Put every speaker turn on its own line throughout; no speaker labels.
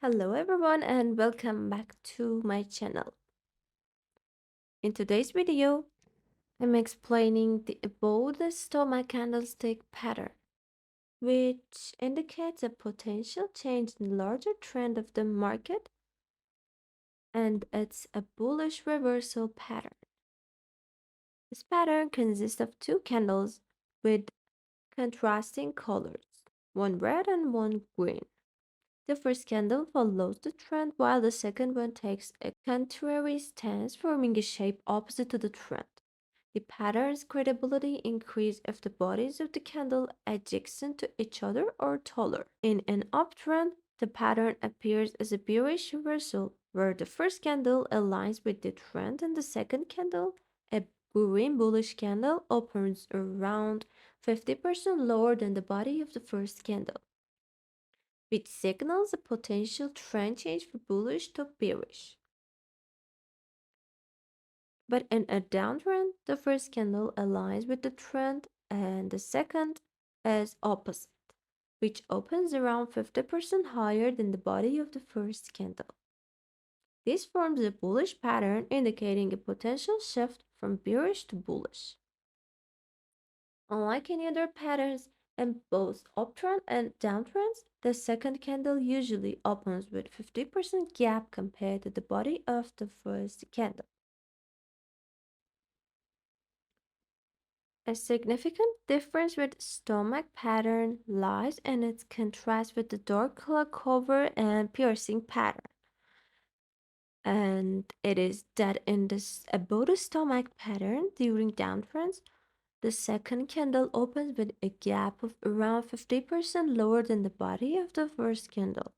Hello everyone and welcome back to my channel. In today's video, I'm explaining the above the stomach candlestick pattern, which indicates a potential change in the larger trend of the market, and it's a bullish reversal pattern. This pattern consists of two candles with contrasting colors, one red and one green. The first candle follows the trend while the second one takes a contrary stance, forming a shape opposite to the trend. The pattern's credibility increases if the bodies of the candle adjacent to each other are taller. In an uptrend, the pattern appears as a bearish reversal, where the first candle aligns with the trend and the second candle, a green bullish candle, opens around 50% lower than the body of the first candle, which signals a potential trend change from bullish to bearish. But in a downtrend, the first candle aligns with the trend and the second is opposite, which opens around 50% higher than the body of the first candle. This forms a bullish pattern indicating a potential shift from bearish to bullish. Unlike any other patterns in both uptrend and downtrends, the second candle usually opens with 50% gap compared to the body of the first candle. A significant difference with stomach pattern lies in its contrast with the dark cloud cover and piercing pattern. And it is that in this above the stomach pattern during downtrends, the second candle opens with a gap of around 50% lower than the body of the first candle.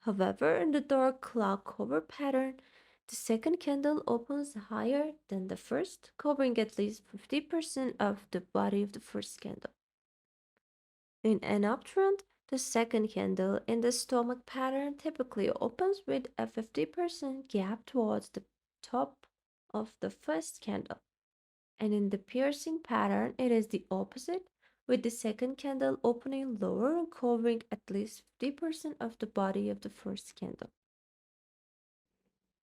However, in the dark cloud cover pattern, the second candle opens higher than the first, covering at least 50% of the body of the first candle. In an uptrend, the second candle in the stomach pattern typically opens with a 50% gap towards the top of the first candle. And in the piercing pattern, it is the opposite, with the second candle opening lower and covering at least 50% of the body of the first candle.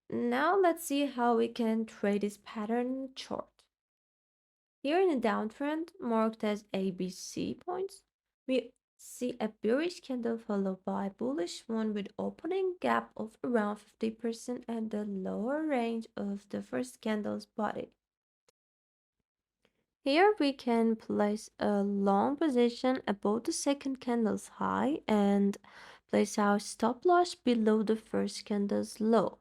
Now let's see how we can trade this pattern in the chart. Here in the downtrend, marked as ABC points, we see a bearish candle followed by a bullish one with opening gap of around 50% at the lower range of the first candle's body. Here we can place a long position above the second candle's high and place our stop loss below the first candle's low.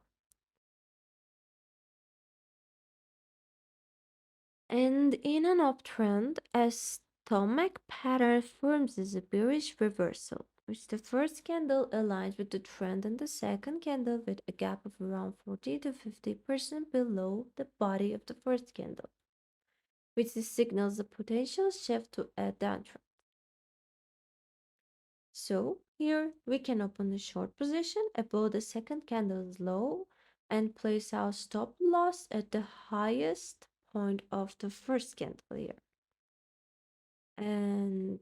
And in an uptrend, a stomach pattern forms as a bearish reversal, which the first candle aligns with the trend and the second candle with a gap of around 40 to 50% below the body of the first candle, which signals a potential shift to a downtrend. So here we can open the short position above the second candle's low and place our stop loss at the highest point of the first candle here. And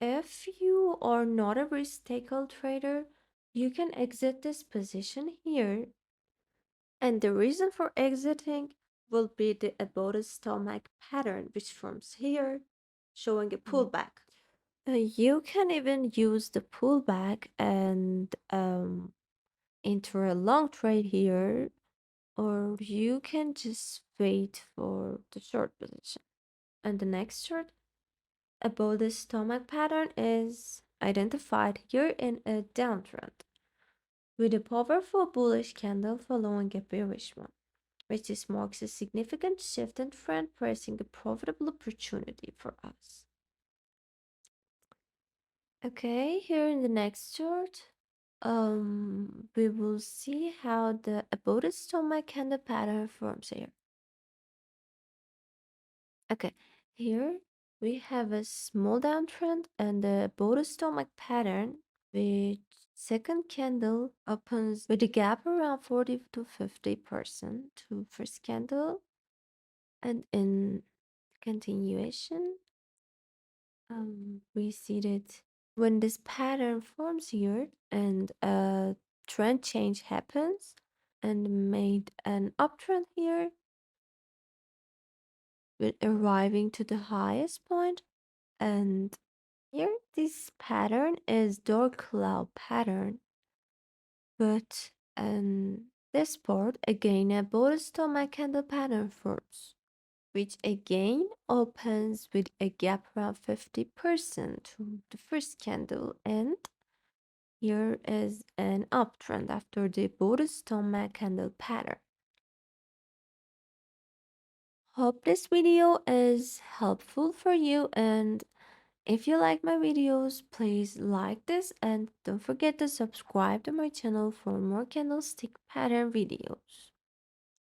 if you are not a risk taker trader, you can exit this position here. And the reason for exiting will be the above the stomach pattern, which forms here, showing a pullback. You can even use the pullback and enter a long trade here, or you can just wait for the short position. And the next chart above the stomach pattern is identified here in a downtrend with a powerful bullish candle following a bearish one, which marks a significant shift in trend, pricing a profitable opportunity for us. Okay, here in the next chart, we will see how the above the stomach candle pattern forms here. Okay, here we have a small downtrend and the above the stomach pattern, which second candle opens with a gap around 40 to 50% to first candle, and in continuation, we see that When this pattern forms here and a trend change happens and made an uptrend here with arriving to the highest point, and here this pattern is door cloud pattern, but this part again a bottom stomach candle pattern forms, which again opens with a gap around 50% to the first candle, and here is an uptrend after the bottom stomach candle pattern. Hope this video is helpful for you, and if you like my videos, please like this and don't forget to subscribe to my channel for more candlestick pattern videos.